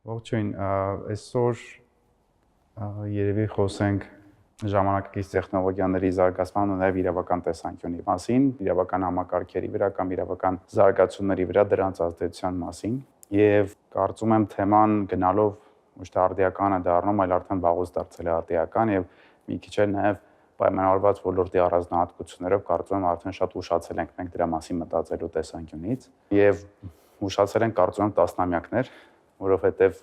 Ողջույն, այսօր երևի խոսենք ժամանակակից տեխնոլոգիաների զարգացման ու նաև իրավական տեսանկյունի մասին, իրավական համակարգերի վրա կամ իրավական զարգացումների վրա դրանց ազդեցության մասին։ Եվ կարծում եմ թեման գնալով ոչ թե արդիական է դառնում, այլ արդեն վաղուց դարձել է արդիական եւ մի քիչ էլ նաև պայմանավորված ոլորտի առանձնահատկություններով կարծում եմ արդեն շատ ուշացել ենք մենք դրա մասին մտածելու տեսանկյունից եւ ուշացել ենք կարծում եմ տասնամյակներ, որովհետեւ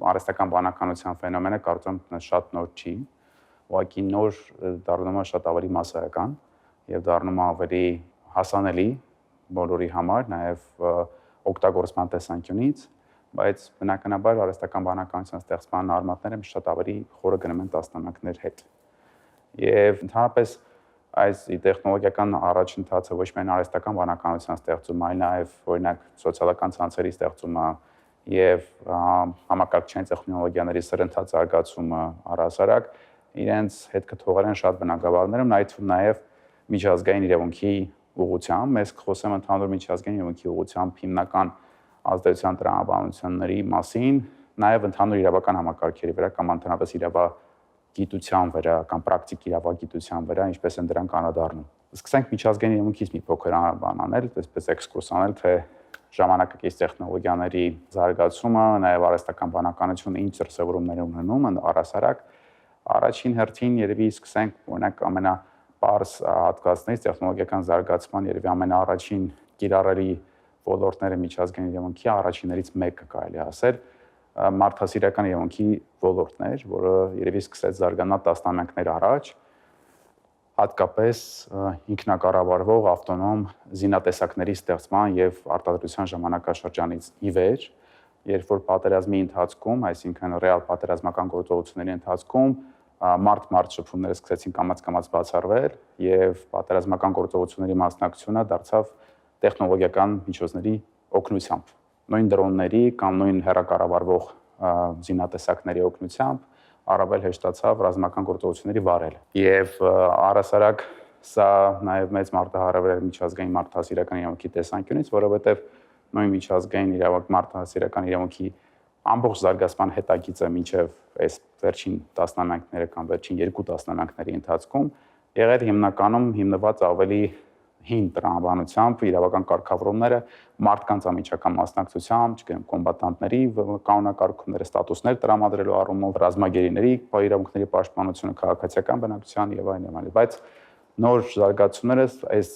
արհեստական բանականության ֆենոմենը կարծում եմ շատ նոր չի, ուղղակի նոր դառնում է շատ ավելի մասսայական եւ դառնում է ավելի հասանելի բոլորի համար, նաեւ օգտագործման տեսանկյունից, բայց բնականաբար արհեստական բանականության ստեղծման արմատները շատ ավելի խորը գնում են տասնամյակներ հետ։ Եվ ընդհանրապես այս տեխնոլոգիական առաջընթացը ոչ միայն արհեստական բանականության ստեղծումը, այլ նաև օրինակ սոցիալական ցանցերի ստեղծումը եւ համակարգչային տեխնոլոգիաների սրընթաց զարգացումը առհասարակ իրենց հետ կթողել են շատ բնագավառներում, նաեւ միջազգային իրավունքի ուղղությամբ, մեզ խոսեմ ընդհանուր միջազգային իրավունքի ուղղությամբ հիմնական ազդեցության տրամաբանությունների մասին, նաեւ ընդհանուր իրավական համակարգերի վրա կամ ընդհանրապես իրավագիտության վրա կամ պրակտիկ իրավագիտության վրա, ինչպես են դրանք անդրադառնում։ Սկսենք միջազգային իրավունքից մի փոքր բան անել, այսպես էքսկուրս անել, թե ժամանակակից տեխնոլոգիաների զարգացումը, նաև արհեստական բանականությունը ինչ դրսևորումներ ունենում առհասարակ, առաջին հերթին երևի սկսենք օրինակ ամենապարզ հատկացներից տեխնոլոգիական զարգացման երևի ամենաառաջին կիրառելի ոլորտները միջազգային իրավունքի առաջիններից մեկը կարելի ասել մարդասիրական իրավունքի ոլորտն էր, որը երևի սկսեց զարգանալ տասնամյակներ առաջ, հատկապես ինքնակառավարվող ավտոնոմ զինատեսակների ստեղծման եւ արտադրության ժամանակաշրջանից ի վեր, երբ որ պատերազմի ընթացքում, այսինքն ռեալ պատերազմական գործողությունների ընթացքում մարդ-մարդ շփումները սկսեցին կամաց-կամաց բացառվել եւ պատերազմական գործողությունների մասնակցությունը դարձավ տեխնոլոգիական միջոցների օգնությամբ, նույն դրոնների կամ նույն հեռակառավարվող զինատեսակների օգնությամբ առավել հեշտացավ ռազմական գործողությունների վարելը։ Եվ առհասարակ սա նաև մեծ մարտահրավեր էր միջազգային մարդասիրական իրավունքի տեսանկյունից, որովհետև նույն միջազգային մարդասիրական իրավունքի ամբողջ զարգացման հետագիծը մինչև այս վերջին տասնամյակները կամ վերջին երկու տասնամյակների ընթացքում եղել հիմնականում հիմնված ավելի հին տրամաբանությամբ, իրավական կարգավորումները մարդկանց անմիջական մասնակցությամբ, չգիտեմ, կոմբատանտների կանոնակարգումները, ստատուսներ տրամադրելու առումով, ռազմագերիների իրավունքների պաշտպանությունը, քաղաքացիական բնակչության եւ այլն, բայց նոր զարգացումները այս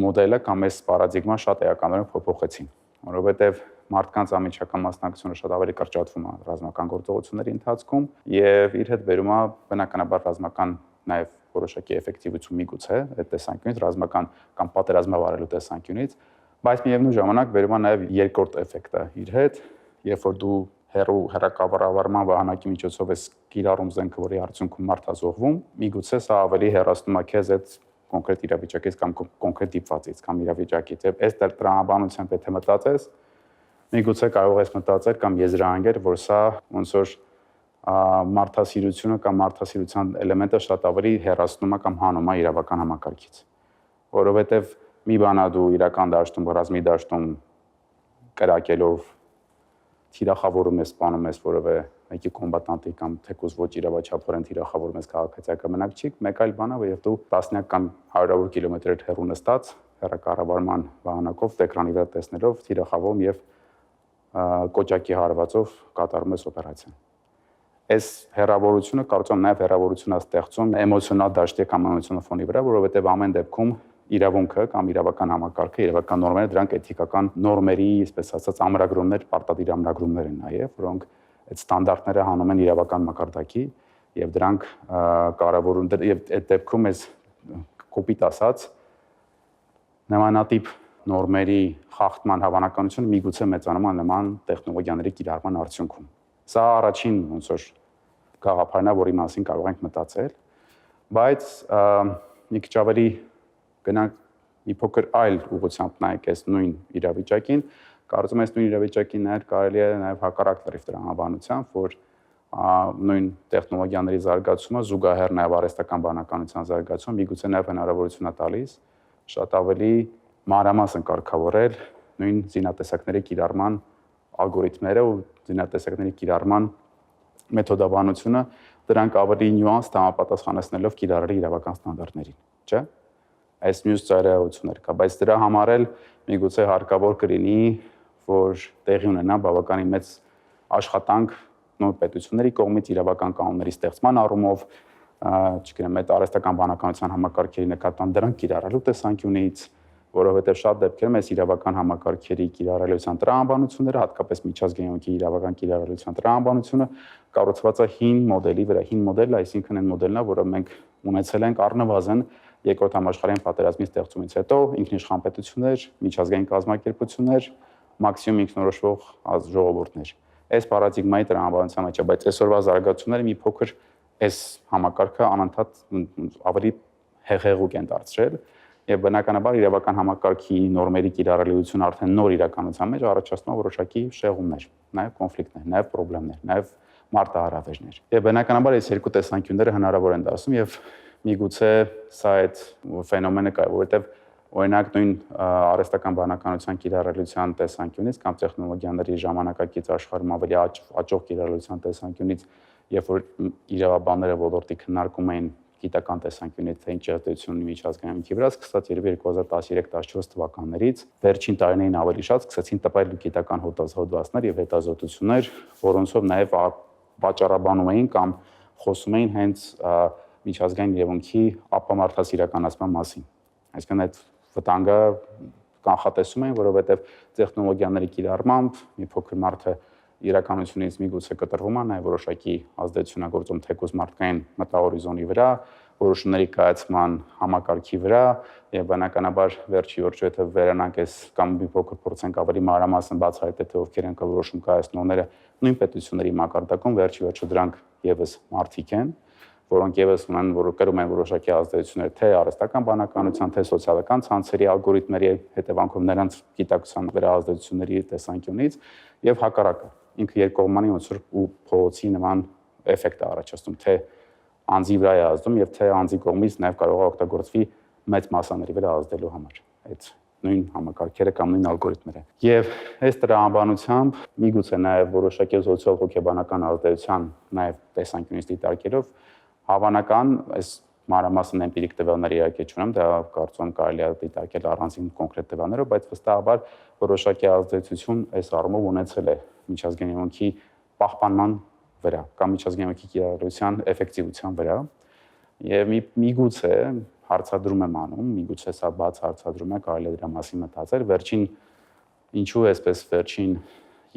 մոդելը կամ այս պարադիգման շատ էականորեն փոփոխեցին, որովհետեւ մարդկանց անմիջական մասնակցությունը շատ ավելի կրճատվում է ռազմական գործողությունների ընթացքում եւ իր հետ բերում է բնականաբար ռազմական նաեւ որոշակի էֆեկտիվություն միգուցե այդ տեսանկյունից ռազմական կամ պատերազմավարելու տեսանկյունից, բայց միևնույն ժամանակ բերում է նաև երկրորդ էֆեկտը իր հետ, երբ որ դու հեռակառավարման վահանակի միջոցով ես կիրառում զենքը, որի արդյունքում մարդ է զոհվում, միգուցե սա ավելի հեռացնում է քեզ այդ կոնկրետ իրավիճակից կամ կոնկրետ դիպվածից կամ իրավիճակից, եւ այս տրամաբանությամբ եթե մտածես, միգուցե կարող ես մտածել կամ եզրահանգել, որ սա ոնց որ մարդասիրությունը կամ մարդասիրության էլեմենտը շատ ավելի հեռացնում է կամ հանում է իրավական համակարգից, որովհետև մի բան է դու իրական դաշտում, ռազմի դաշտում կրակելով թիրախավորում ես, սպանում ես որևէ մեկի կոմբատանտի կամ թեկուզ ոչ իրավաչափորեն թիրախավորում ես քաղաքացիական բնակչի, մեկ այլ բան է, որ դու տասնյակ կամ հարյուրավոր կիլոմետրեր հեռու նստած հեռակառավարման վահանակով էկրանի վրա տեսնելով թիրախավում եւ կոճակի հարվածով կատարում ես օպերացիան։ Այս հեռավորությունը կարծում եմ նաև հեռավորություն է ստեղծում էմոցիոնալ դաշտի կամ էմոցիոնալ ֆոնի վրա, որովհետև ամեն դեպքում իրավունքը կամ իրավական համակարգը, իրավական նորմերը դրանք էթիկական նորմերի, այսպես ասած, ամրագրումներ, պարտադիր ամրագրումներ են նաև, որոնք այդ ստանդարտները հանում են իրավական մակարդակի եւ դրանք կարևորում եւ այդ դեպքում այս կոպիտ ասած նմանատիպ նորմերի խախտման հավանականությունը միգուցե մեծանում է նման տեխնոլոգիաների կիրառման արդյունքում։ Սա առաջին ոնց որ գաղափարն է, որի մասին կարող ենք մտածել, բայց մի քիչ ավելի գնանք մի փոքր այլ ուղղությամբ նայենք այս նույն իրավիճակին, կարծում եմ այս նույն իրավիճակին նաև կարելի է նաև հակառակ լրիվ տրամաբանությամբ, որ նույն տեխնոլոգիաների զարգացումը զուգահեռ նաև արհեստական բանականության զարգացումը միգուցե նաև հնարավորություն է տալիս շատ ավելի մանրամասն կարգավորել նույն զինատեսակների կիրառման ալգորիթմները ու զինատեսակների կիրառման մեթոդաբանությունը դրանք ավելի նյուանս համապատասխանեցնելով կիրառելի իրավական ստանդարտներին, չէ՞։ Այս մյուս ծայրահեղություններ կա, բայց դրա համար էլ միգուցե հարկավոր կլինի, որ տեղի ունենա բավականին մեծ աշխատանք նոր պետությունների կողմից իրավական կանոնների ստեղծման առումով, չգիտեմ, այդ արհեստական բանականության համակարգերի նկատմամբ դրանք կիրառելու տեսանկյունից, որովհետև շատ դեպքերում այս իրավական համակարգերի կիրառելիության տրամաբանությունները, հատկապես միջազգային ոգի իրավական կիրառելիության տրամաբանությունը կառուցված է հին մոդելի վրա, հին մոդելը, այսինքն այն մոդելն է, որը մենք ունեցել ենք առնվազն Երկրորդ համաշխարհային պատերազմի ստեղծումից հետո, ինքնիշխան պետություններ, միջազգային կազմակերպություններ, մաքսիմում ինքնորոշվող ժողովուրդներ։ Այս պարադիգմայի տրամաբանության մեջ է, բայց այսօրվա զարգացումները մի փոքր այս համակարգը անընդհատ ավելի հեղեղուկ են դարձրել եւ բնականաբար իրավական համակարգի նորմերի կիրառելիությունը արդեն նոր իրականության մեջ առաջացնում է որոշակի շեղումներ, նաեւ կոնֆլիկտներ, նաեւ խնդիրներ, նաեւ մարտահրավերներ։ Եվ բնականաբար այս երկու տեսանկյունները հնարավոր են դարձնում եւ միգուցե սա այդ ֆենոմենը կա, որովհետեւ օրինակ նույն արհեստական բանականության կիրառելիության տեսանկյունից կամ տեխնոլոգիաների ժամանակակից աշխարհում ավելի աճող կիրառելիության տեսանկյունից, երբ որ իրավաբանները ոլորտի քննարկում էին գիտական տեսանկյունից թե ինչ ազդեցություն ունի միջազգային ոգի վրա, սկսած երևի 2013-14 թվականներից վերջին տարիներին ավելի շատ սկսեցին տպել գիտական հոդվածներ եւ հետազոտություններ, որոնցով նաեւ վաճառաբանում էին կամ խոսում էին հենց միջազգային իրավունքի ապամարտած իրականացման մասին։ Այսինքն այդ վտանգը կանխատեսում են, որովհետեւ տեխնոլոգիաների կիրառմամբ մի փոքր մարդը իրականությունից միգուցե կտրվում է նաև որոշակի ազդեցություն գործում թեկուզ մարդկային մտահորիզոնի վրա, որոշումների կայացման համակարգի վրա եւ բնականաբար վերջի վերջո եթե վերանանք այս կամ մի փոքր փորձենք ավելի մանրամասն բացահայտել թե ովքեր են որոշում կայացնողները նույն պետությունների մակարդակում վերջի վերջո դրանք եւս մարդիկ են, որոնք եւս ունեն կրում են որոշակի ազդեցություններ թե արհեստական բանականության, թե սոցիալական ցանցերի ալգորիթմերի հետևանքով նրանց գիտակցության վրա ազդեցությունների տեսանկյունից եւ հակառակը ինքը երկկողմանի ոնց որ ու փողոցի նման էֆեկտ է առաջացնում, թե անձի վրա է ազդում եւ թե անձի կողմից նաեւ կարող է օգտագործվի մեծ մասաների վրա ազդելու համար այդ նույն համակարգերը կամ նույն ալգորիթմերը։ Եվ այս տրամաբանությամբ միգուցե նաեւ որոշակի սոցիալ հոգեբանական ազդեցության նաեւ տեսանկյունից դիտարկելով հավանական այս մանրամասն էմպիրիկ տվյալների իհարկե չունեմ, դա կարծում կարելի է դիտարկել առանձին կոնկրետ տվյալներով, բայց վստահաբար որոշակի ազդեցություն այս առումով ունեցել է միջազգային իրավունքի պահպանման վրա կամ միջազգային իրավունքի կիրառելիության էֆեկտիվության վրա եւ միգուցե հարցադրում եմ անում, միգուցե սա բաց հարցադրում է, կարելի է դրա մասին մտածել, վերջին ինչու էսպես վերջին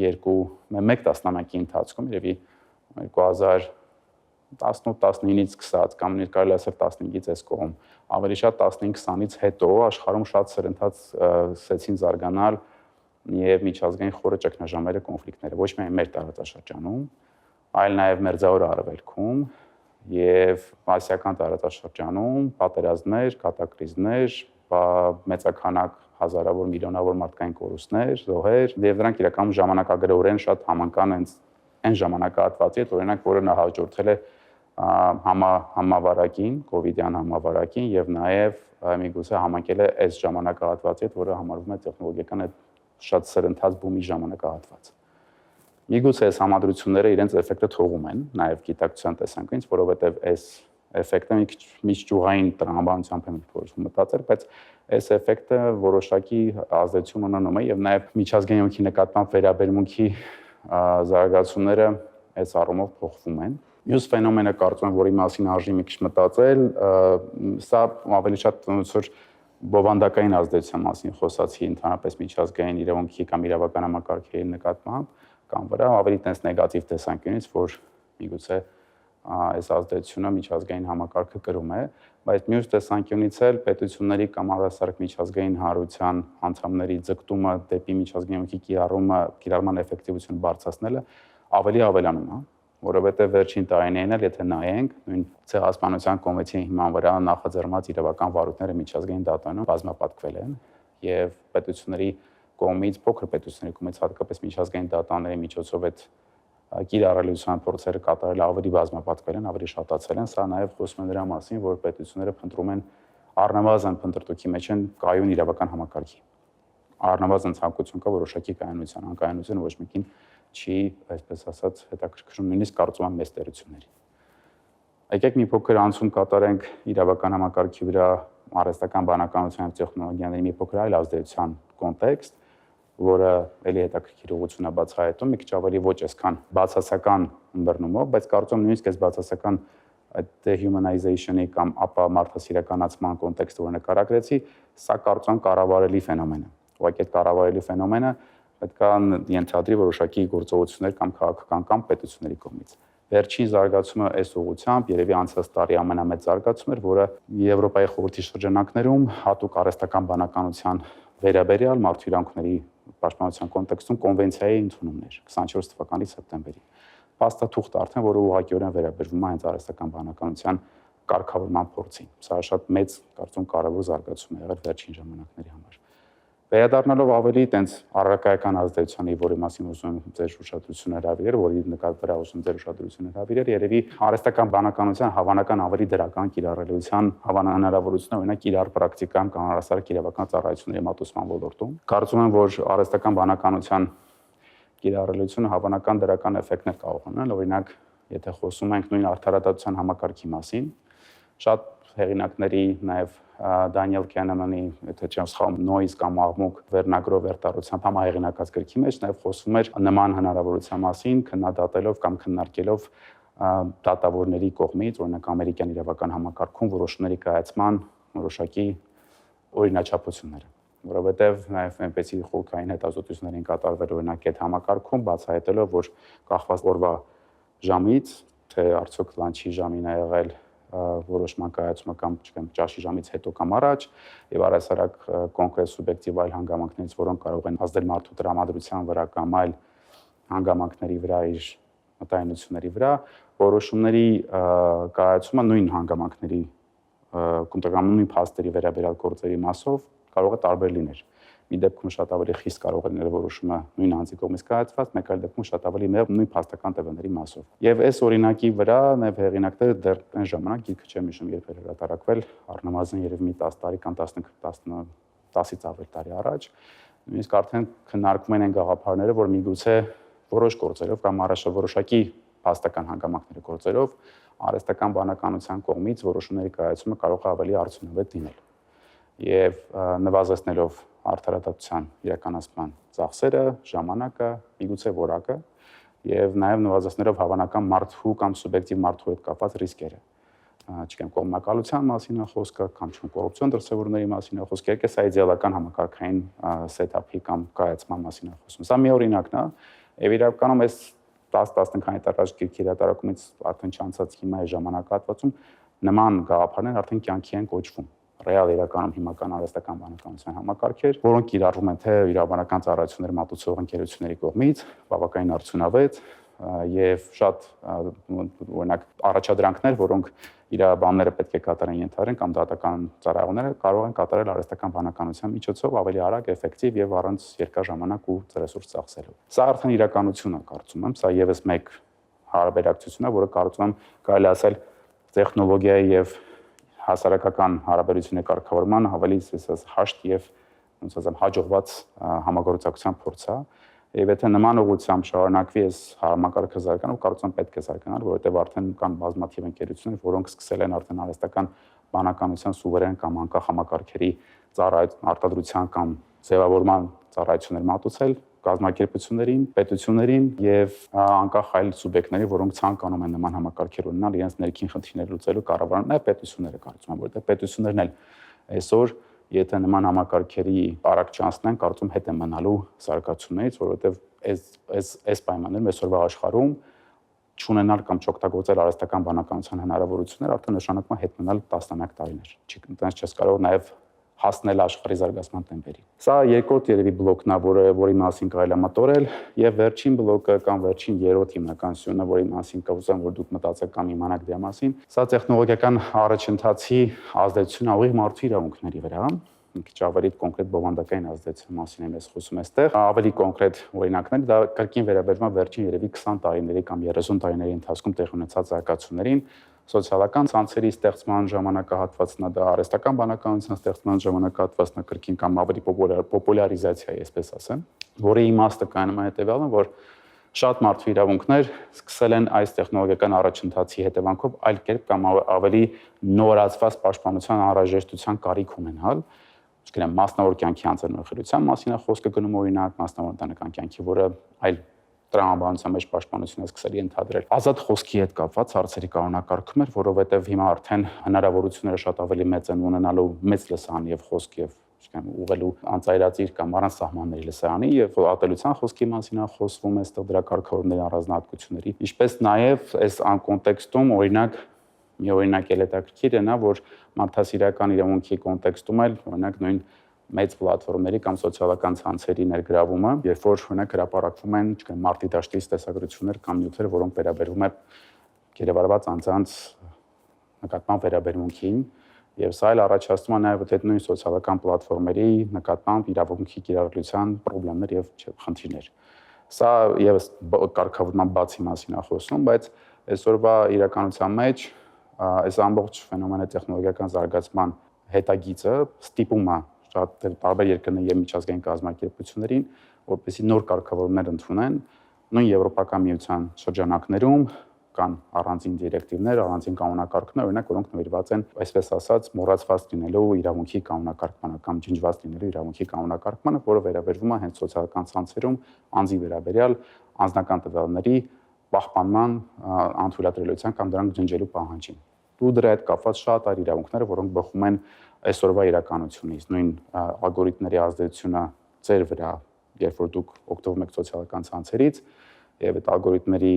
2-1 տասնամյակի ընթացքում երևի 2018-19-ից սկսած կամ կարելի ասել 15-ից այս կողմ ավելի շատ 15-20-ից հետո աշխարհում շատ սրընթաց սկսեցին զարգանալ եւ միջազգային խորը ճգնաժամերը, կոնֆլիկտները, ոչ միայն մեր տարածաշրջանում, այլ նաեւ մերձավոր արևելքում եւ ասիական տարածաշրջանում պատերազմներ, կատակլիզմներ, մեծաքանակ հազարավոր միլիոնավոր մարդկային կորուստներ, զոհեր եւ դրանք իրականում ժամանակագրորեն շատ համընկան այն ժամանակահատվածի հետ, օրինակ, որը նա հաջորդել է համավարակին, կոവിഡ്յան համավարակին եւ նաեւ միգուցե համընկել է այս ժամանակահատվածի հետ, որը համարվում է տեխնոլոգիական այդ շատ սրընթաց բումի ժամանակահատված։ Միգուցե այս համադրությունները իրենց էֆեկտը թողում են նաեւ գիտակցության տեսանկյունից, որովհետեւ այս էֆեկտը մի քիչ միջճյուղային տրամաբանությամբ եմ փորձում մտածել, բայց այս էֆեկտը որոշակի ազդեցություն ունենում է եւ նաեւ միջազգային իրավունքի նկատմամբ վերաբերմունքի զարգացումները այս առումով փոխվում են։ Մյուս ֆենոմենը կարծում եմ, որի մասին արժի մի քիչ մտածել, սա ավելի շատ ոնց որ բովանդակային ազդեցության մասին խոսացի ընդհանրապես միջազգային իրավունքի կամ իրավական համակարգերի նկատմամբ կամ վրա ավելի տես նեգատիվ տեսանկյունից, որ միգուցե այս ազդեցությունը միջազգային համակարգը կրում է, բայց մյուս տեսանկյունից էլ պետությունների կամ առասարակ միջազգային հանրության անդամների ձգտումը դեպի միջազգային իրավունքի կիրառման էֆեկտիվությունը բարձրացնելը ավելի ավելանում է, որովհետև վերջին տարիներին էլ եթե նայենք նույն Ցեղասպանության կոնվենցիայի հիման վրա նախաձեռնված իրավական վարույթները միջազգային դատարանում բազմապատկվել են եւ պետությունների կողմից փոքր պետությունների կողմից հատկապես միջազգային դատարանների միջոցով այդ կիրառելիության փորձերը կատարել ավելի բազմապատկվել են, ավելի շատացել են, սա նաև խոսում է դրա մասին, որ պետությունները փնտրում են առնվազն փնտրտուքի մեջ են կայուն իրավական համակարգի։ առնվազն ցանկություն կա որոշակի կայունության, անկայունությունը ոչ մեկին չի, այսպես ասած, հետաքրքրում, նույնիսկ կարծում եմ մեծ տերությունների։ Եկեք մի փոքր անցում կատարենք իրավական համակարգի վրա արհեստական բանականության եւ տեխնոլոգիաների մի փոքր այլ ազդեցության կոնտեքստ, որը էլի հետաքրքիր ուղղություն է բացահայտում, մի քիչ ավելի ոչ այսքան բացասական ըմբռնումով, բայց կարծում եմ նույնիսկ այս բացասական այդ dehumanization-ի կամ ապա մարդասիրականացման կոնտեքստը, որ նկարագրեցի, սա կարծում եմ կառավարելի ֆենոմեն է։ Ուղղակի այդ կառավարելի ֆենոմենը պետք է ենթադրի որոշակի գործողություններ կամ քաղաքական կամ պետությունների կողմից։ Վերջին զարգացումը այս ուղղությամբ երևի անցած տարի ամենամեծ զարգացումն էր, որը Եվրոպայի խորհրդի շրջանակներում հատուկ արհեստական բանականության վերաբերյալ մարդու իրավունքների պաշտպանության կոնտեքստում կոնվենցիայի ընդունումն էր 24 թվականի սեպտեմբերի։ Փաստաթուղթ արդեն, որը ուղղակիորեն վերաբերվում է հենց արհեստական բանականության կարգավորման փորձին։ Սա շատ մեծ, կարծում կարևոր զարգացում է եղել վերջին ժամանակների համար։ Վերադառնալով ավելի տենց առարկայական ազդեցությանի, որի մասին ուզում եմ ձեր ուշադրությունը հրավիրել, որի նկատմամբ ուզում ձեր ուշադրությունը հրավիրել, երևի արհեստական բանականության հավանական ավելի դրական կիրառելիության հնարավորությունը, օրինակ իրար պրակտիկայում կամ առասարակ իրավական ծառայությունների մատուցման ոլորտում։ Կարծում եմ, որ արհեստական բանականության կիրառելիությունը հավանական դրական էֆեկտներ կարող ունենալ, օրինակ, եթե խոսում ենք նույն արդարադատության համակարգի մասին, շատ հեղինակների, նաև Դանիել Քենեմանի, եթե չեմ սխալվում, Noise կամ աղմուկ վերնագրով վերտառությամբ համահեղինակած գրքի մեջ նաև խոսվում էր նման հնարավորության մասին, քննադատելով կամ քննարկելով դատավորների կողմից, օրինակ ամերիկյան իրավական համակարգում որոշումների կայացման որոշակի օրինաչափությունները, որովհետև նաև այնպեսի խորքային հետազոտություններ են կատարվել օրինակ այդ համակարգում, բացահայտելով, որ կախված օրվա ժամից, թե արդյոք լանչի ժամին է եղել որոշման կայացումը կամ չգիտեմ ճաշի ժամից հետո կամ առաջ եւ առասարակ կոնկրետ սուբյեկտիվ այլ հանգամանքներից, որոնք կարող են ազդել մարդու տրամադրության վրա կամ այլ հանգամանքների վրա, իր մտայնությունների վրա, որոշումների կայացումը նույն հանգամանքների կամ նույն փաստերի վերաբերյալ գործերի մասով կարող է տարբեր լինել։ Մի դեպքում շատ ավելի խիստ կարող է լինել որոշումը նույն անձի կողմից կայացված, մեկ այլ դեպքում շատ ավելի նույն փաստական տվյալների մասով։ Եվ այս օրինակի վրա նաև հեղինակները դեռ այն ժամանակ գիրքը չեմ հիշում երբ էր հրատարակվել, առնվազն երևի մի 10 տարի կամ 10-ից ավել տարի առաջ, նույնիսկ արդեն քննարկում են այն գաղափարները, որ միգուցե որոշ գործերով կամ որոշակի փաստական հանգամանքների գործերով արհեստական բանականության կողմից որոշումների կայացումը կարող է ավելի արդյունավետ լինել։ Եվ նվազեցնելով արդարադատության իրականացման ծախսերը, ժամանակը, միգուցե որակը եւ նաեւ նվազեցնելով հավանական մարդու կամ սուբյեկտիվ մարդու հետ կապված ռիսկերը։ Չգիտեմ, կողմնակալության մասին է խոսքը կամ կոռուպցիոն դրսևորումների մասին է խոսքը, եկե սա իդեալական համակարգային սեթափի կամ կայացման մասին է խոսում։ Սա մի օրինակն է, եւ իրականում այս 10-15 քանի տարի առաջ գիրքի հրատարակումից արդեն չանցած հիմա այս ժամանակահատվածում նման գաղափարներ արդեն կյանքի են կոչվում։ Ռեալ իրականում հիմնական արհեստական բանականության համակարգեր, որոնք կիրառվում են թե իրավաբանական ծառայություններ մատուցող ընկերությունների կողմից, բավականին արդյունավետ եւ շատ օրինակ առաջադրանքներ, որոնք իրավաբանները պետք է կատարեն ենթադրեն կամ դատական ծառայողները կարող են կատարել արհեստական բանականության միջոցով ավելի արագ, էֆեկտիվ եւ առանց երկար ժամանակ ու ռեսուրս ծախսելու։ Սա արդեն իրականություն է, կարծում եմ, սա եւս մեկ հարաբերակցություն է, որը կարծում եմ կարելի ասել տեխնոլոգիայի եւ հասարակական հարաբերությունների կարգավորման ավելի հաշտ եւ ոնց ասեմ հաջողված համագործակցության փորձ է եւ եթե նման ուղղությամբ շարունակվի այս համակարգը զարգանալ, կարծում եմ պետք է զարգանալ, որովհետեւ արդեն կան բազմաթիվ ընկերություններ, որոնք սկսել են արդեն արհեստական բանականության սուվերեն կամ անկախ համակարգերի արտադրության կամ ձևավորման ծառայություններ մատուցել կազմակերպություններին, պետություններին եւ անկախ այլ սուբյեկտների, որոնք ցանկանում են նման համակարգեր ունենալ իրենց ներքին խնդիրներ լուծելու կառավարման, նաեւ պետությունները կարծում եմ, որովհետեւ պետություններն էլ այսօր եթե նման համակարգերի արագ չանցնեն, կարծում հետ են մնալու զարգացումներից, որովհետեւ այս պայմաններում այսօրվա աշխարհում չունենալ կամ չօգտագործել արհեստական բանականության հնարավորություններ արդեն նշանակում է հետ մնալ տասնամյակ տարիներ։ Այդպես չես կարող նաեւ հասնել աշխարհի զարգացման տեմպերին։ Սա երկրորդ երևի բլոկն է, որի մասին կարելի է մտորել, եւ վերջին բլոկը կամ վերջին երրորդ հիմնականությունը, որի մասին կուզեմ, որ դուք մտածեք կամ իմանաք դրա մասին, սա տեխնոլոգիական առաջընթացի ազդեցությունը ուղիղ մարդու իրավունքների վրա քիչ ավելի կոնկրետ բովանդակային ազդեցության մասին եմ խոսում այստեղ։ Ավելի կոնկրետ օրինակներ դա կրկին վերաբերվում է վերջին երևի 20 տարիների կամ 30 տարիների ընթացքում տեղի ունեցած զարգացումներին, սոցիալական ցանցերի ստեղծման ժամանակահատվածն է, դա արհեստական բանականության ստեղծման ժամանակահատվածն է կրկին կամ ավելի պոպուլարիզացիա, այսպես ասեմ, որի իմաստը կայանում է հետևյալն, որ շատ մարդու իրավունքներ սկսել են այս տեխնոլոգիական առաջընթացի հետևանքով այլ կերպ կամ ավելի նորացված պաշտպանության անհրաժեշտության կարիք ունենալ, չգիտեմ, մասնավոր կյանքի անձնախելության մասին է խոսքը գնում օրինակ, մասնավոր ընտանեկան կյանքի, որը այլ տրամաբանության մեջ պաշտպանությունը սկսել է ընդհանրել։ Ազատ խոսքի հետ կապված հարցերի կանոնակարգում էր, որովհետև հիմա արդեն հնարավորությունները շատ ավելի մեծ են ունենալու մեծ լսան եւ խոսք եւ ուղղելու անծայրածիր կամ առանց սահմանների լսարանի եւ ատելության խոսքի մասին է խոսվում այստեղ դրա կարգավորումների առանձնահատկությունների, ինչպես նաեւ այս կոնտեքստում օրինակ մի օրինակ էլ հետաքրքիր է նա, որ մարդասիրական իրավունքի կոնտեքստում էլ օրինակ նույն մեծ պլատֆորմների կամ սոցիալական ցանցերի ներգրավումը, երբ որ օրինակ հրապարակվում են, չգիտեմ, մարտի դաշտից տեսագրություններ կամ նյութեր, որոնք վերաբերվում են գերեվարված անձանց նկատմամբ վերաբերմունքին, եւ սա էլ առաջացնում է նաեւ այդ նույն սոցիալական պլատֆորմերի նկատմամբ իրավունքի կիրառության խնդիրներ եւ խնդիրներ։ Սա եւս կարգավորման բացի մասին է խոսում, բայց այսօրվա իրականության մեջ այս ամբողջ ֆենոմենը տեխնոլոգիական զարգացման հետագիծը ստիպում է շատ տարբեր երկրների եւ միջազգային կազմակերպություններին, որպեսզի նոր կարգավորումներ ընդունեն նույն Եվրոպական միության շրջանակներում կան առանձին դիրեկտիվներ, առանձին կանոնակարգներ, օրինակ, որոնք նվիրված են, այսպես ասած, մոռացված լինելու իրավունքի կանոնակարգմանը կամ ջնջված լինելու իրավունքի կանոնակարգմանը, որը վերաբերվում է հենց սոցիալական ցանցերում անձի վերաբերյալ անձնական տվյալների պահպանման անթույլատրելիության կամ դրանք ջնջելու պահանջին։ Ու դրա հետ կապված շատ այլ իրավունքներ, որոնք բխում են այսօրվա իրականությունից, նույն ալգորիթմների ազդեցությունը ձեր վրա, երբ որ դուք օգտվում եք սոցիալական ցանցերից, եւ այդ ալգորիթմերի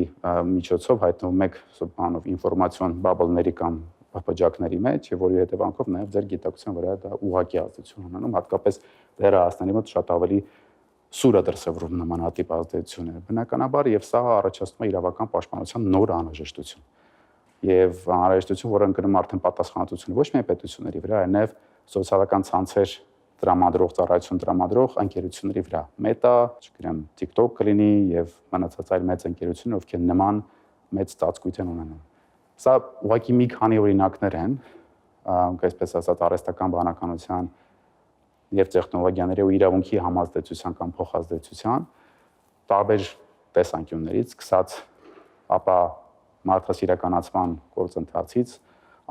միջոցով հայտնվում եք բանով ինֆորմացիոն բաբլների կամ բաժակների մեջ, եւ որի հետևանքով նաեւ ձեր գիտակցության վրա դա ուղղակի ազդեցություն ունենում, հատկապես դեռահասների մոտ շատ ավելի սուր է դրսևորվում նմանատիպ ազդեցությունները։ Բնականաբար եւ սա առաջացնում է իրավական պաշտպանության նոր անհրաժեշտություն։ Եվ անհրաժեշտություն, որը ընկնում արդեն պատասխանատվությունը ոչ միայն պետությունների վրա, այլև սոցիալական ցանցեր տրամադրող, ծառայություն տրամադրող ընկերությունների վրա։ Meta, չգիտեմ, TikTok կլինի եւ մնացած այլ մեծ ընկերություններ, ովքեր նման մեծ ծածկույթ են ունենում։ Սա ուղղակի մի քանի օրինակներ են, այսպես ասած, արհեստական բանականության եւ տեխնոլոգիաների ու իրավունքի համազդեցության կամ փոխազդեցության տարբեր տեսանկյուններից, սկսած ապա մարդասիրականացման գործընթացից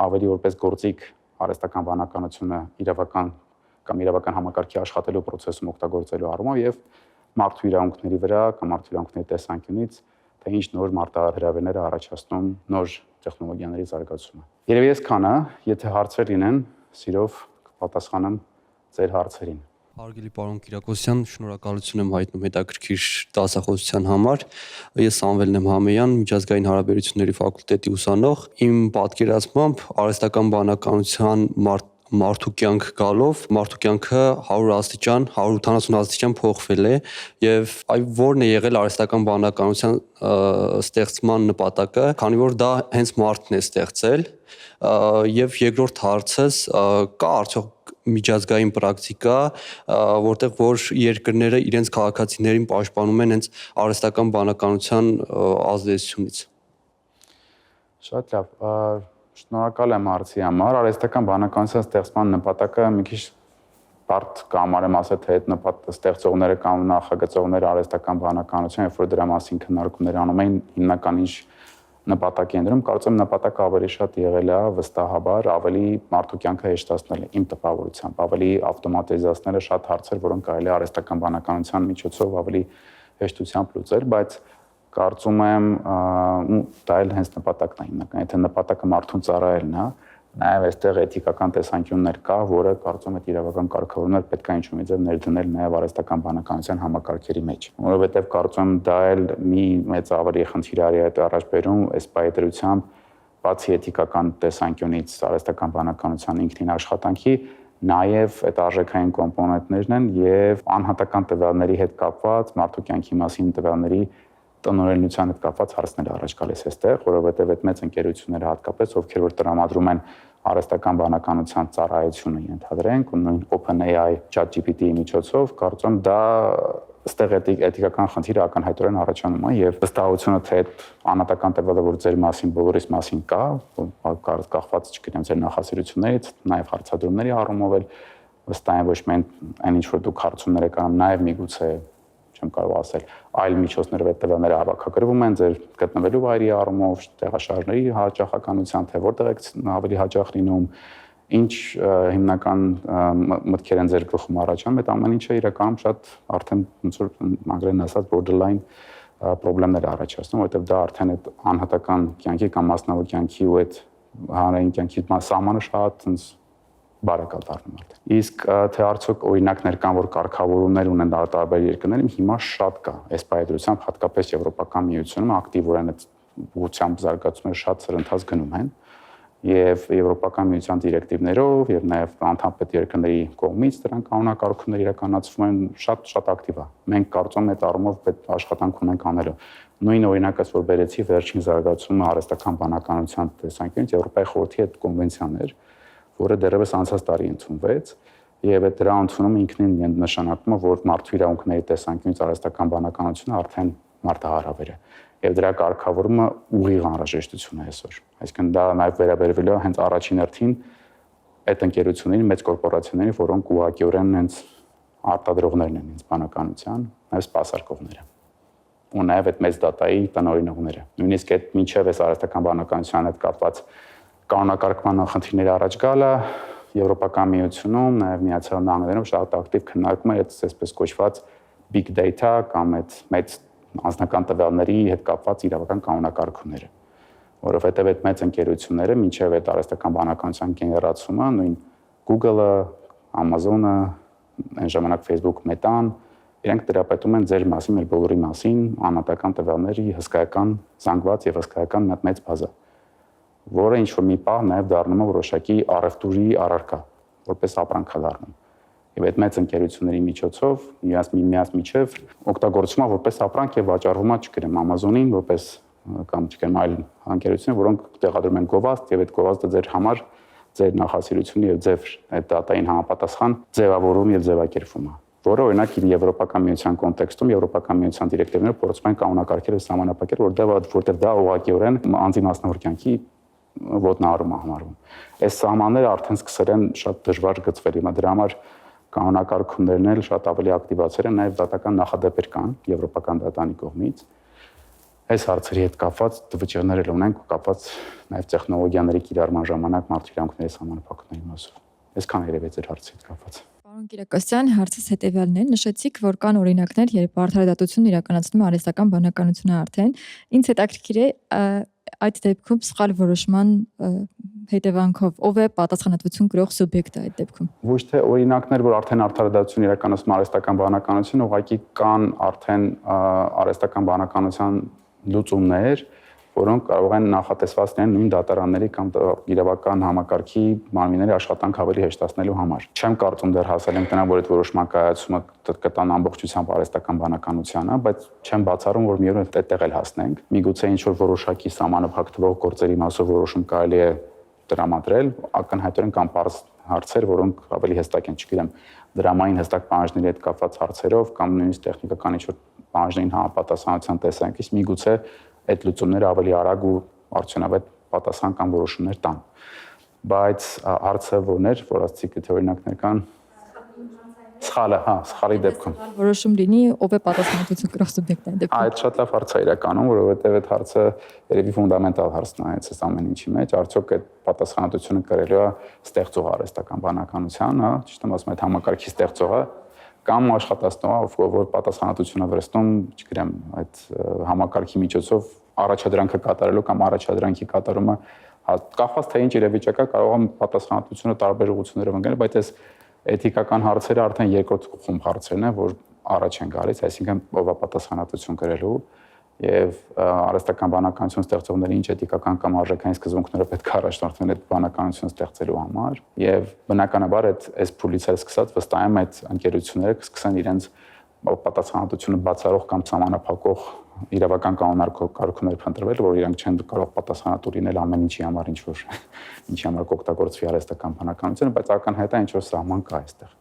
ավելի որպես գործիք արհեստական բանականությունը իրավական կամ իրավական համակարգի աշխատելու process-ում օգտագործելու առումով եւ մարդու իրավունքների վրա կամ մարդու իրավունքների տեսանկյունից թե ինչ նոր մարտահրավերներ առաջացնում նոր տեխնոլոգիաների զարգացումը։ Երևի այսքանը, եթե հարցեր լինեն, սիրով կպատասխանեմ ձեր հարցերին։ Հարգելի պարոն Կիրակոսյան, շնորհակալություն եմ հայտնում հետաքրքիր դասախոսության համար։ Ես Սամվելն եմ Համեյան, միջազգային հարաբերությունների ֆակուլտետի ուսանող։ Իմ պատկերացմամբ արհեստական բանականության մարդու կյանք գալով, մարդու կյանքը 100 աստիճան, 180 աստիճան փոխվել է եւ այ որն է եղել արհեստական բանականության ստեղծման նպատակը, քանի որ դա հենց մարդն է ստեղծել։ Եվ երկրորդ հարցս, կա արդյոք միջազգային պրակտիկա, որտեղ որ երկրները իրենց քաղաքացիներին պաշտպանում են հենց արհեստական բանականության ազդեցությունից։ Շատ լավ, շնորհակալ եմ հարցի համար։ Արհեստական բանականության ստեղծման նպատակը մի քիչ բարդ կամարեմ ասել, թե այդ ստեղծողները կամ նախագծողները արհեստական բանականություն, երբ որ դրա մասին քննարկումներ անում էին, հիմնական ինչ նպատակի են դրում, կարծում եմ նպատակը ավելի շատ եղել է վստահաբար ավելի մարդու կյանքը հեշտացնելը, իմ տպավորությամբ, ավելի ավտոմատիզացնելը շատ հարցեր, որոնք կարելի է արհեստական բանականության միջոցով ավելի հեշտությամբ լուծել, բայց կարծում եմ դա էլ հենց նպատակն է հիմնական, եթե նպատակը մարդուն ծառայելն է, նաև այստեղ էթիկական տեսանկյուններ կա, որը կարծում եմ իրավական կարգավորումներ պետք է ինչ-որ ձև ներդնել նաև արհեստական բանականության համակարգերի մեջ, որովհետև կարծում եմ դա էլ մի մեծ ավելի խնդիր արի այդ առաջ բերում, այս պայծրությամբ բացի էթիկական տեսանկյունից արհեստական բանականության ինքնին աշխատանքի, նաև այդ արժեքային կոմպոնենտներն են եւ անհատական տվյալների հետ կապված մարդու կյանքի մասին տվյալների տնօրենության հետ կապված հարցներ առաջ գալիս այստեղ, որովհետև այդ մեծ ընկերությունները հատկապես, ովքեր որ տրամադրում են արհեստական բանականության ծառայությունը ենթադրենք, ու նույն OpenAI, ChatGPT-ի միջոցով, կարծում դա այստեղ էթիկական խնդիրը ակնհայտորեն առաջանում է եւ վստահությունը թե այդ անհատական տվյալը որ ձեր մասին բոլորիս մասին կա, կախված չգիտեմ ձեր նախասիրություններից, նաեւ հարցադրումների առումով էլ վստահ եմ ոչ միայն այն ինչ որ դուք հարցումներ եք անում, նաեւ միգուցե չեմ կարող ասել, այլ միջոցներով այդ տվյալները հավաքագրվում են ձեր գտնվելու վայրի առումով, տեղաշարժների հաճախականության, թե որտեղ եք ավելի հաճախ լինում, ինչ հիմնական մտքեր են ձեր գլխում առաջանում, այդ ամեն ինչը իրականում շատ արդեն ոնց որ անգլերեն ասած borderline խնդիրներ առաջացնում, որովհետև դա արդեն այդ անհատական կյանքի կամ մասնավոր կյանքի ու այդ հանրային կյանքի սահմանը շատ ոնց բարակալ դառնում արդեն։ Իսկ թե արդյոք օրինակներ կան, որ կարգավորումներ ունեն տարբեր երկրներում, հիմա շատ կա։ Այս պայմանությամբ հատկապես Եվրոպական միությունում ակտիվորեն այդ ուղղությամբ զարգացումները շատ սրընթաց գնում են։ Եվ Եվրոպական միության դիրեկտիվներով եւ նաեւ անդամպետ երկրների կողմից դրանք կանոնակարգումներ իրականացվում են շատ ակտիվ է։ Մենք կարծում եմ այդ առումով այդ աշխատանք ունենք անելու։ Նույն օրինակը, որ բերեցի վերջին զարգացումը արհեստական բանականության տեսանկյունից Եվրոպայի խորհրդի այդ կոնվենցիան էր, որը դեռևս անցած տարի ընդունվեց, եւ այդ դրա ընդունումը ինքնին նշանակում է, որ մարդու իրավունքների տեսանկյունից արհեստական բանականությունը արդեն մարտահրավեր է։ Եվ դրա կարգավորումը ուղիղ անհրաժեշտություն է այսօր։ Այսինքն դա նաև վերաբերվել է հենց առաջին հերթին այդ ընկերություններին, մեծ կորպորացիաներին, որոնք ուղղակիորեն հենց արտադրողներն են հենց բանականության, նաև սպասարկողները։ Ու նաև այդ մեծ դատայի տնօրինողները։ Նույնիսկ այդ մինչև այս արհեստական բանականության հետ կապված կանոնակարգման խնդիրների առաջ գալը Եվրոպական միությունում, նաև Միացյալ Նահանգներում շատ ակտիվ քննարկում է այդ այսպես կոչված big data կամ այդ մեծ անձնական տվյալների հետ կապված իրավական կանոնակարգումները, որովհետև այդ մեծ ընկերությունները մինչև այդ արհեստական բանականության գեներացումը, նույն Google-ը, Amazon-ը, այն ժամանակ Facebook, Meta-ն, իրենք դրապետում են ձեր մասին, մեր բոլորի մասին անհատական տվյալների հսկայական զանգված եւ հսկայական մեծ բազա, որը ինչ որ մի պահ նաև դառնում է որոշակի առևտուրի առարկա, որպես ապրանք է դառնում։ Եվ այդ մեծ ընկերությունների միջոցով միմյանց միջև օգտագործվում է որպես ապրանք եւ վաճառվում է, չգիտեմ, Amazon-ին որպես կամ չգիտեմ այլ ընկերություններ, որոնք տեղադրում են գովազդ եւ այդ գովազդը ձեր համար ձեր նախասիրությունը եւ ձեր այդ դատային համապատասխան ձևավորում եւ ձևակերպվում է, որը օրինակ Եվրոպական միության կոնտեքստում Եվրոպական միության դիրեկտիվները փորձում են կանոնակարգել սահմանափակել, որտեղ դա ուղղակիորեն անձի մասնավոր կյանքի ոտնահարում է համարվում։ Այս սահմանները արդեն սկսել են շատ դժվար գծվել, հիմա դրա համար կանոնակարգումներն էլ շատ ավելի ակտիվացել են, նաև դատական նախադեպեր կան Եվրոպական դատանի կողմից։ Այս հարցերի հետ կապված վճիռներ էլ ունենք կապված նաև տեխնոլոգիաների կիրառման ժամանակ մարդու իրավունքների սահմանափակումների մասով։ Այսքան երևի ձեր հարցի հետ կապված։ Պարոն Կիրակոսյան, հարցս հետևյալն է, նշեցիք, որ կան օրինակներ, երբ արդարադատությունն իրականացնում է արհեստական բանականությունը արդեն։ Ինձ հետաքրքիր է այդ դեպքում սխալ որոշման հետևանքով ով է պատասխանատվություն կրող սուբյեկտը այդ դեպքում։ Ոչ թե օրինակներ, որ արդեն արդարադատություն իրականացնում արհեստական բանականություն, ուղղակի կան արդեն արհեստական բանականության լուծումներ, որոնք կարող են նախատեսված լինել նույն դատարանների կամ իրավական համակարգի մարմինների աշխատանք ավելի հեշտացնելու համար։ Չեմ կարծում դեռ հասել ենք նրան, որ այդ որոշման կայացումը կտան ամբողջությամբ արհեստական բանականությանը, բայց չեմ բացառում, որ միևնույն այդտեղ էլ հասնենք։ Միգուցե ինչ որ որոշակի սահմանափակ թվող գործերի մասով որոշում կարելի է տրամադրել, ակնհայտորեն կամ պարզ հարցեր, որոնք ավելի հստակ են, չգիտեմ, դրամային հստակ պահանջների հետ կապված հարցերով կամ նույնիսկ տեխնիկական ինչ որ պահանջներին համապատասխանության տեսանկյունից միգուցե այդ լուծումները ավելի արագ ու արդյունավետ պատասխան կամ որոշումներ տան։ Բայց հարցը որն էր, որ ասացիք, թե օրինակներ կան սխալը, սխալի դեպքում։ Որոշում լինի, ով է պատասխանատվություն կրող սուբյեկտը այդ դեպքում։ Այդ շատ լավ հարց է իրականում, որովհետև այդ հարցը երևի ֆունդամենտալ հարցն է այս ամեն ինչի մեջ, արդյոք այդ պատասխանատվությունը կրելու է ստեղծող արհեստական բանականության, ճիշտ եմ ասում, այդ համակարգի ստեղծողը կամ աշխատացնողը, որ պատասխանատվությունը վրստում, չգիտեմ, այդ համակարգի միջոցով առաջադրանքը կատարելու կամ առաջադրանքի կատարումը կախված թե ինչ իրավիճակա կարող է պատասխանատվությունը տարբեր ուղղություններով ընկնել, բայց այս էթիկական հարցերը արդեն երկրորդ խումբ հարցերն են, որ առաջ են գալիս, այսինքն ով է պատասխանատվություն կրելու եւ արհեստական բանականություն ստեղծողների ինչ էթիկական կամ արժեքային սկզբունքները պետք է առաջնորդվեն այդ բանականությունը ստեղծելու համար եւ բնականաբար այս փուլից էլ սկսած վստահ եմ այդ ընկերությունները կսկսեն իրենց պատասխանատվությունը բացառող կամ սահմանափակող իրավական կանոնակարգումներ փնտրվել, որ իրանք չեն կարող պատասխանատու լինել ամեն ինչի համար, ինչի համար կօգտագործվի արհեստական բանականությունը, բայց ակնհայտ է ինչ որ սահման կա այստեղ։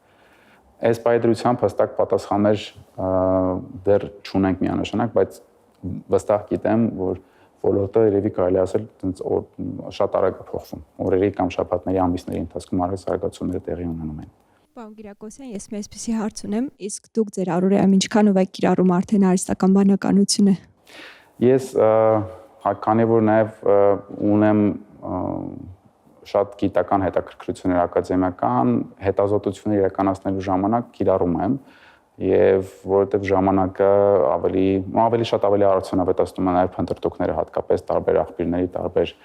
Այս բայդրությամբ հստակ պատասխաններ դեռ չունենք միանշանակ, բայց վստահ գիտեմ, որ ոլորտը երևի կարելի ասել շատ արագ է փոխվում։ Օրերի կամ շաբաթների, ամիսների ընթացքում արագ զարգացումները տեղի ունենում են։ Պարոն Կիրակոսյան, ես մի այսպեսի հարց ունեմ, իսկ դուք ձեր առօրյայում ինչքանով եք կիրառում արդեն արհեստական բանականությունը։ Ես քանի որ նաև ունեմ շատ գիտական հետաքրքրություններ ակադեմիական, հետազոտություններ իրականացնելու ժամանակ կիրառում եմ եւ որովհետեւ ժամանակը ավելի շատ արդյունավետացնում է նաև փնտրտուքները, հատկապես տարբեր աղբյուրների, տարբեր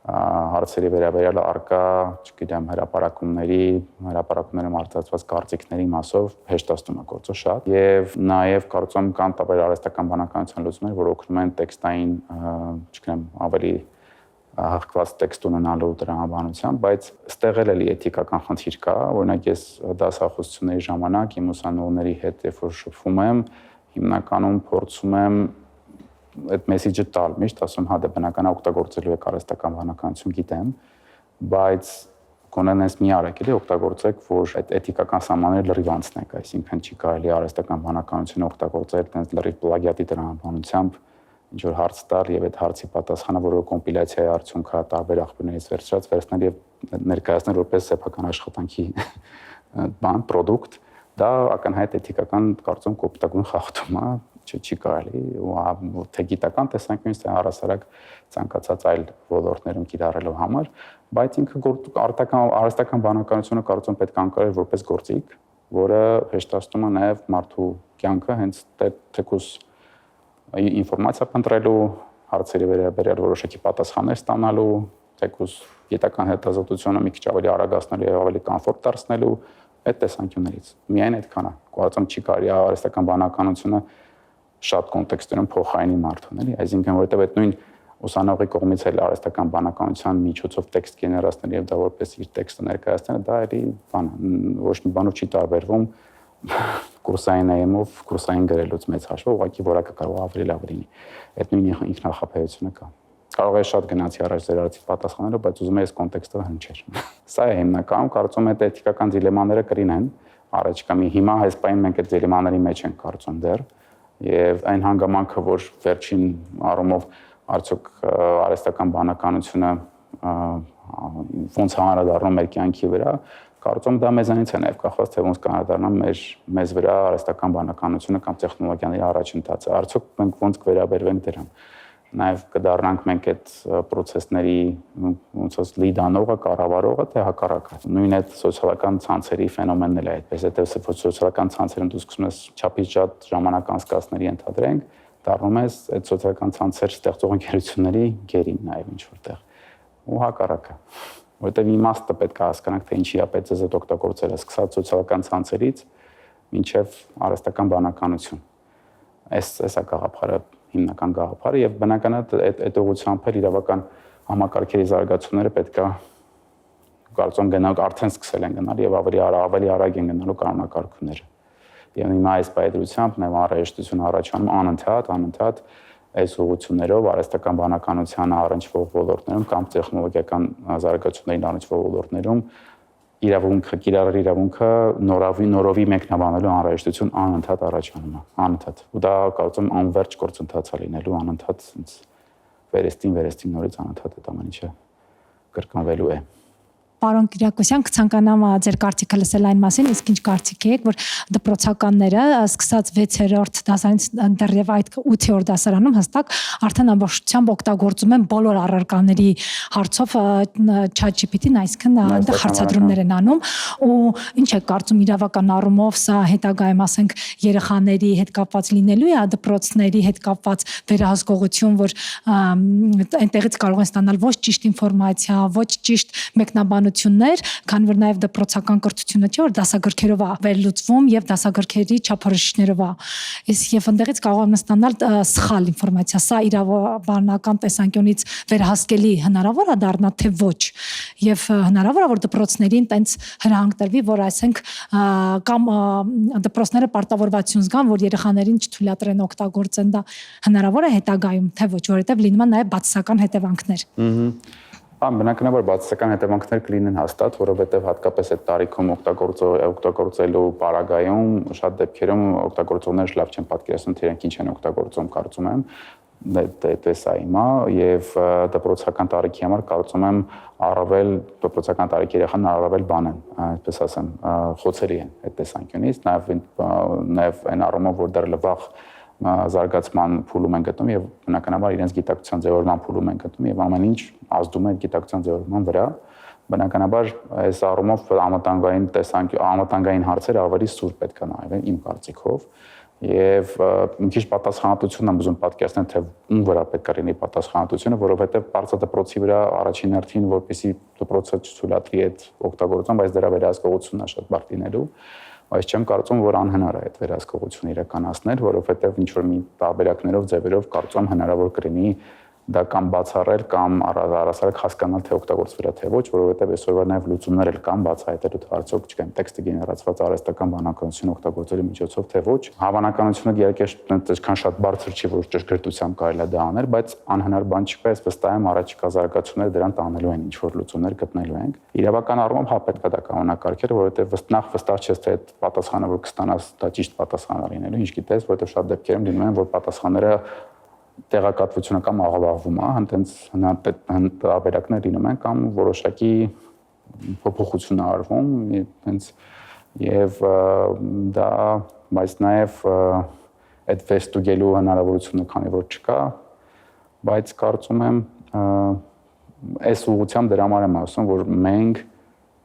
հարցերի վերաբերյալ արկա, չգիտեմ, հրապարակումներում արտացված կարծիքների մասով հեշտացնում է գործը շատ եւ նաեւ կարծում կան տարբեր արհեստական բանականության լուծումներ, որ օգնում են տեքստային, չգիտեմ, ավելի հղկված տեքստ ունենալու տրամաբանությամբ, բայց ստեղ էլի էթիկական խնդիր կա, օրինակ ես դասախոսությունների ժամանակ իմ ուսանողների հետ երբ որ շփվում եմ, հիմնականում փորձում եմ այդ մեսեջը տալ, միշտ ասում, հա դա բնական օգտագործելու եք արհեստական բանականություն գիտեմ, բայց կոնենս մի արեք էլի օգտագործեք, որ այդ էթիկական սահմանները լրիվ անցնեք, այսինքն չի կարելի արհեստական բանականությունը օգտագործել տենց լրիվ պլագիատի տրամաբանությամբ, ինչ որ հարց տալ եւ այդ հարցի պատասխանը, որը կոմպիլյացիայի արդյունք է տարբեր աղբյուրներից վերցնել եւ ներկայացնել որպես սեփական աշխատանքի պրոդուկտ, դա ակնհայտ էթիկական կարծում կոպտագույն խախտում է, չի կարելի, թե գիտական տեսանկյունից, թե առասարակ ցանկացած այլ ոլորտներում կիրառելու համար, բայց ինքը արհեստական բանականությունը կարծում պետք է անկարել որպես գործիք, որը հեշտացնում է նաև մարդու կյանքը, հենց թեկուզ ինֆորմացիա փնտրելու, հարցերի վերաբերյալ որոշակի պատասխաններ ստանալու, թեկուզ գիտական հետազոտությունը մի քիչ ավելի արագացնելու եւ ավելի կոմֆորտ դարձնելու այդ տեսանկյուններից։ Միայն այդքան է։ Կարծում չի կարելի արհեստական բանականությունը շատ կոնտեքստերում փոխարինի մարդուն, էլի, այսինքն որովհետև այդ նույն ուսանողի կողմից էլ արհեստական բանականության միջոցով տեքստ գեներացնել եւ դա որպես իր տեքստը ներկայացնել, դա էլի բան, ոչ մի բանով չի տարբերվում կուրսային էմով, կուրսային գրելուց մեծ հաշվով, ուղղակի որակը կարող ավելի լավ լինի։ Այդ նույն ինքնախապեյությունը կա։ Կարող է շատ գնացի առաջ ձեր հարցի պատասխանելով, բայց ուզում եմ այս կոնտեքստը հնչեր։ Սա է հիմնականում, կարծում եմ այդ էթիկական դիլեմաները կլինեն առաջիկա մի հիմա այս պահին մենք այդ դիլեմաների մեջ ենք կարծում դեռ եւ այն հանգամանքը, որ վերջին առումով արդյոք արհեստական բանականությունը ոնց հանրադառնում մեր կյանքի վրա, կարծում դա մեզանից է նաեւ կախված, թե ոնց կանադառնա մեզ վրա արհեստական բանականությունը կամ տեխնոլոգիաների առաջընթացը, արդյոք մենք ոնց կվերաբերվենք դրան։ Նաև կդառնանք մենք այդ process-ների ոնց ասած լիդ անողը, կառավարողը, թե հակառակը։ Նույն այդ սոցիալական ցանցերի ֆենոմենն էլ է այդպես, եթե սոցիալական ցանցերում դու սկսում ես չափից շատ ժամանակ անցկացնել ենթադրենք, դառնում ես այդ սոցիալական ցանցեր ստեղծող ընկերությունների գերին նաև ինչ որտեղ։ Ու հակառակը։ Որտեղ իմաստը պետք է հասկանանք, թե ինչի է պետք է օգտագործել, սկսած սոցիալական ցանցերից մինչև արհեստական բանականություն։ Այս է գաղափարը, հիմնական գաղափարը եւ բնական է այդ ուղղությամբ էլ իրավական համակարգերի զարգացումները պետք է կարծում գնալ արդեն սկսել են գնալ եւ ավելի արագ են գնալու կանոնակարգումները։ Եվ հիմա այս բայդրությամբ նաեւ անհրաժեշտություն առաջանում անընդհատ այս ուղղություններով արհեստական բանականությանը առնչվող ոլորտներում կամ տեխնոլոգիական զարգացումներին առնչվող ոլորտներում կիրառել իրավունքը նորովի մեկնաբանելու անհրաժեշտություն անընդհատ առաջանում է, անընդհատ։ Ու դա կարծում եմ անվերջ գործընթաց է լինելու, անընդհատ վերստին նորից անընդհատ այդ ամեն ինչը կրկնվելու է։ Պարոն Կիրակոսյան, կցանկանամ ձեր կարծիքը լսել այն մասին, իսկ ինչ կարծիք եք, որ դպրոցականները սկսած 6-րդ դասարանից դեռև այդ 8-րդ դասարանում հստակ արդեն ամբողջությամբ օգտագործում են բոլոր առարկաների հարցով ChatGPT-ն, այսինքն այնտեղ հարցադրումներ են անում, ու ինչ եք կարծում իրավական առումով սա հետագայում ասենք երեխաների հետ կապված լինելու է, դպրոցների հետ կապված վերահսկողություն, որ այնտեղից կարող են ստանալ ոչ ճիշտ ինֆորմացիա, ոչ ճիշտ մեկնաբանություններ, քանի որ նաև դպրոցական կրթությունը չէ, որ դասագրքերով է վերլուծվում եւ դասագրքերի չափորոշիչներով է։ Իսկ եւ այնտեղից կարող են ստանալ սխալ ինֆորմացիա, սա իրավաբանական տեսանկյունից վերահսկելի հնարավոր է դառնա, թե ոչ։ եւ հնարավոր է որ դպրոցներին տենց հրահանգ տրվի, որ այսենք կամ դպրոցները պարտավորվածություն զգան, որ երեխաներին չթույլատրեն օգտագործեն դա հնարավոր է հետագայում, թե ոչ, որովհետեւ լինում է նաեւ բացասական հետևանքներ։ Բնականաբար բացասական հետևանքներ կլինեն հաստատ, որովհետև հատկապես այդ տարիքում օգտագործելու պարագայում շատ դեպքերում օգտագործողները լավ չեն պատկերացնում, թե իրենք ինչ են օգտագործում, կարծում եմ, դա սա հիմա եւ դպրոցական տարիքի համար կարծում եմ առավել դպրոցական տարիքի երեխան առավել բան են, այսպես ասեմ, խոցելի են այդ տեսանկյունից, նաեւ այն առումով, որ դեռ լվաղ զարգացման փուլում են գտնում եւ բնականաբար իրենց գիտակցության ձևավորման փուլում են գտնում եւ ամեն ինչ ազդում է գիտակցության ձևավորման վրա բնականաբար այս առումով անվտանգային հարցերը ավելի սուր պետք է նայվեն իմ կարծիքով եւ մի քիչ պատասխանատվություն եմ ուզում պատկերացնել թե ում վրա պետք է լինի պատասխանատվությունը որովհետեւ բարձր դպրոցի վրա առաջին հերթին որպեսի դպրոցը չթույլատրի այդ օգտագործում բայց դրա վերահսկողությունն է շատ բարդ լինելու Բայց չեմ կարծում, որ անհնար է այդ վերահսկողությունը իրականացնել, որովհետև ինչ որ մի տարբերակներով, ձևերով կարծում հնարավոր կլինի դա կամ բացառել կամ առասարակ հասկանալ թե օգտագործվելա թե ոչ, որովհետև այսօրվա նաև լուծումներ էլ կան բացահայտելու հարցով, չգիտեմ, տեքստը գեներացված արհեստական բանականություն օգտագործելու միջոցով թե ոչ։ Հավանականությունը իհարկե այդքան շատ բարձր չի, որ ճշգրտությամբ կարելի է դա անել, բայց անհնար բան չկա, ես վստահ եմ առաջիկա զարգացումները դրան տանելու են, ինչ որ լուծումներ գտնելու ենք։ Իրավական առումով հա պետք է դա կանոնակարգել, որովհետև վստահ չես թե այդ պատասխանը որ կստանաս, դա ճիշտ պատասխան է լինելու, ինչ գիտես, որովհետև շատ դեպքերում լինում են, որ պատասխանները տեղեկատվությունը կամ աղավաղվում է, հենց տարբերակներ լինում են կամ որոշակի փոփոխություն արվում, հենց եւ դա, բայց նաեւ այդ վեստուգելու հնարավորությունը քանի որ չկա, բայց կարծում եմ այս ուղղությամբ դրա համար եմ ասում, որ մենք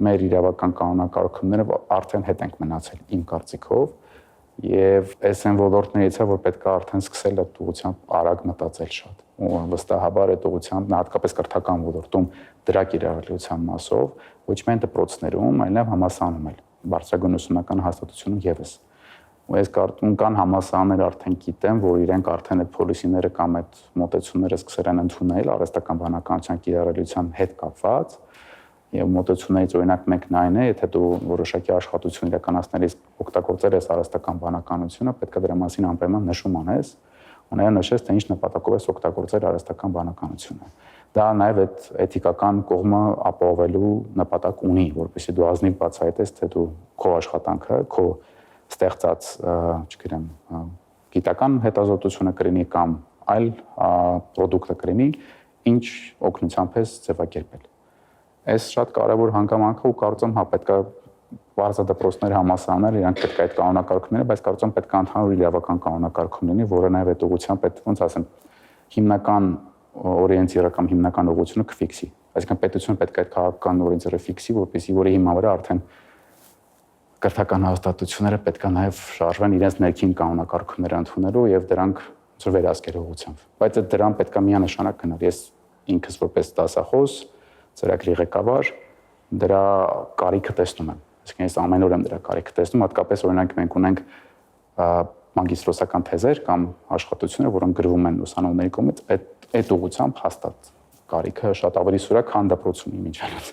մեր իրավական կանոնակարգումները արդեն հետ ենք մնացել իմ կարծիքով Եվ այս այն ոլորտներից է, որ պետք է արդեն սկսել այդ ուղղությամբ արագ մտածել շատ։ Ու վստահաբար այդ ուղղությամբ հատկապես կրթական ոլորտում դրա կիրառելիության մասով ոչ միայն դպրոցներում, այլև համալսարանում էլ, բարձրագույն ուսումնական հաստատությունում եւս։ Ու ես կարծում կան համալսարաններ արդեն գիտեմ, որ իրենք արդեն այդ պոլիսիները կամ այդ մոտեցումները սկսել են ընդունել արհեստական բանականության կիրառելիության հետ կապված։ Եվ մոտեցումներից օրինակ մեկն այն է, եթե դու որոշակի աշխատություն իրականացնելիս օգտագործել ես արհեստական բանականությունը, պետք է դրա մասին անպայման նշում անես, ու նաև նշես, թե ինչ նպատակով ես օգտագործել արհեստական բանականությունը։ Դա նաև այդ էթիկական կողմը ապահովելու նպատակ ունի, որպեսզի դու ազնիվ բացահայտես, թե դու քո աշխատանքը, քո ստեղծած, չգիտեմ, գիտական հետազոտությունը կլինի կամ այլ պրոդուկտը կլինի, ինչ օգնությամբ ես ձևակերպել։ Այս շատ կարևոր հանգամանք է ու կարծում հա պետք է բարձր դպրոցների համալսարաններ իրանք պետք է այդ կանոնակարգումները, բայց կարծում պետք է ընդհանուր իրավական կանոնակարգում լինի, որը նաև այդ ուղղությամբ պետք ոնց ասեմ հիմնական օրիենտիրը կամ հիմնական ուղղությունը կֆիքսի։ Այսինքն պետությունը պետք է այդ քաղաքական օրիենտիրը ֆիքսի, որպեսզի որի հիման վրա արդեն կրթական հաստատությունները պետք է նաև շարժվեն իրենց ներքին կանոնակարգումները ընդունելու եւ դրանք ոնց որ վերահսկելու ուղղությամբ։ Բայց այդ դրան պետք է միանշանակ գնալ։ Ես ինքս որպես դասախոս ծրագրի ղեկավար դրա կարիքը տեսնում եմ։ Այսինքն ես ամեն օր եմ դրա կարիքը տեսնում, հատկապես օրինակ մենք ունենք մագիստրոսական թեզեր կամ աշխատություններ, որոնք գրվում են ուսանողների կողմից, այդ ուղղությամբ հաստատ կարիքը շատ ավելի սուր է, քան դպրոցում իմիջիայլոց,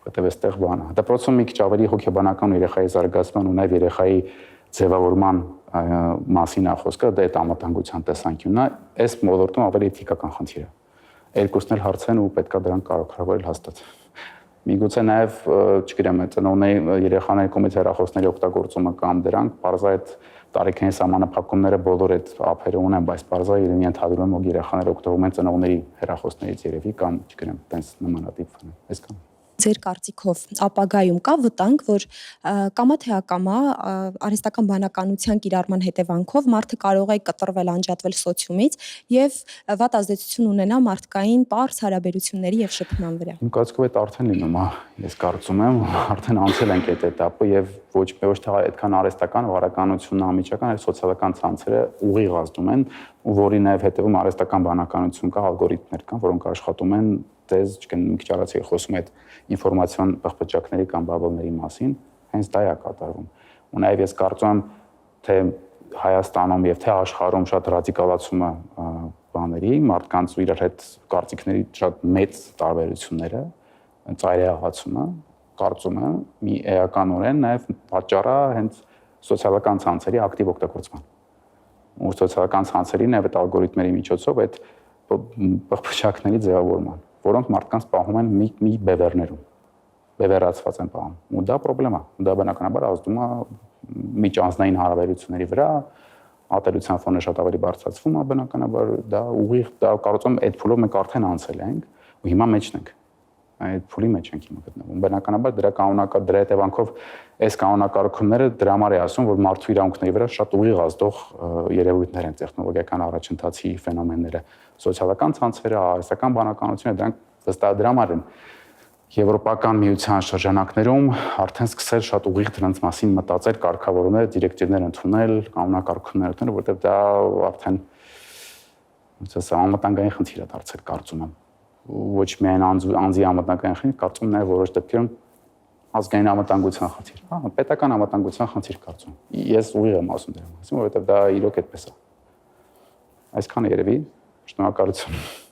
որտեղ այստեղ բան է։ Դպրոցում մի քիչ ավելի հոգեբանական ու երեխայի զարգացման ու նաև երեխայի ձևավորման մասին է խոսքը, դա այդ անվտանգության տեսանկյունն է, այս ոլորտում ավելի էթիկական խնդիր է։ Երկուսն էլ հարց են ու պետքա դրանք կարգավորել հաստատ։ Միգուցե նաև, չգիտեմ, ծնողների երեխաների կողմից հեռախոսների օգտագործումը կամ դրանք բարձր այդ տարիքային սահմանափակումները բոլոր այդ ափերը ունեն, բայց բարձր իրեն ընդհանրում եմ, որ երեխաները օգտվում են ծնողների հեռախոսներից երևի կամ, չգիտեմ, տենց նմանատիպ բան։ Այսքան։ Ձեր կարծիքով ապագայում կա վտանգ, որ կամա թե ակամա արհեստական բանականության կիրառման հետևանքով մարդը կարող է կտրվել, անջատվել սոցիումից եւ վատ ազդեցություն ունենա մարդկային པարզ հարաբերությունների եւ շփման վրա։ Իմ կարծիքով այդ արդեն լինում է, ես կարծում եմ, արդեն անցել ենք այդ этаպը եւ ոչ թե այդքան արհեստական վարականությունն ամիջական, այլ սոցիալական ցանցերը ուղիղ ազդում են, ու որի նաեւ հետևում արհեստական բանականություն կա, ալգորիթմներ կան, որոնք աշխատում են տեզ, չգիտեմ, մի քիչ առաջ խոսում այդ ինֆորմացիոն բխբճակների կամ բաբլների մասին, հենց դա է կատարվում։ Ու նաև ես կարծում եմ, թե Հայաստանում եւ թե աշխարհում շատ ռադիկալացումը բաների, մարդկանց ու իրար հետ կարծիքների շատ մեծ տարբերությունները ծայրահեղացումը, կարծումը մի էականորեն նաև պատճառը հենց սոցիալական ցանցերի ակտիվ օգտագործման։ Ու սոցիալական ցանցերին այդ ալգորիթմերի միջոցով այդ բխբշակների ձևավորման, որոնք մարդկանց պահում են մի բևեռներում, բևեռացված են պահում։ Ու դա խնդրեմ է, դա բնականաբար ազդում է միջանձնային հարաբերությունների վրա, ատելության ֆոնը շատ ավելի բարձրացվում է, բնականաբար դա ուղիղ, դա կարծում եմ այդ փուլով մենք արդեն անցել ենք ու հիմա մեջն ենք։ Այդ փուլի մեջ ենք հիմա գտնվում։ Բնականաբար դրա կանոնակարգ դրա հետևանքով այս կանոնակարգումները դրա համար է ասում, որ մարդու իրավունքների վրա շատ ուղիղ ազդող երևույթներ են տեխնոլոգիական առաջընթացի ֆենոմենները, սոցիալական ցանցերը, արհեստական բանականությունը, դրանք վստահ դրա համար են Եվրոպական միության շրջանակներում արդեն սկսել շատ ուղիղ դրանց մասին մտածել, կարգավորումներ, դիրեկտիվներ ընդունել, կանոնակարգումներ ընդունել, որտեղ դա արդեն անվտանգային խնդիր է դարձել, կարծում եմ։ Ոչ միայն անձի անվտանգային խնդիր, կարծում նաև որոշ դեպքերում ազգային անվտանգության խնդիր, պետական անվտանգության խնդիր կարծում։ Ես ուղիղ եմ ասում դրա մասին, որովհետև դա իրոք այդպես է։ Այսքանը երևի, շնորհակալություն։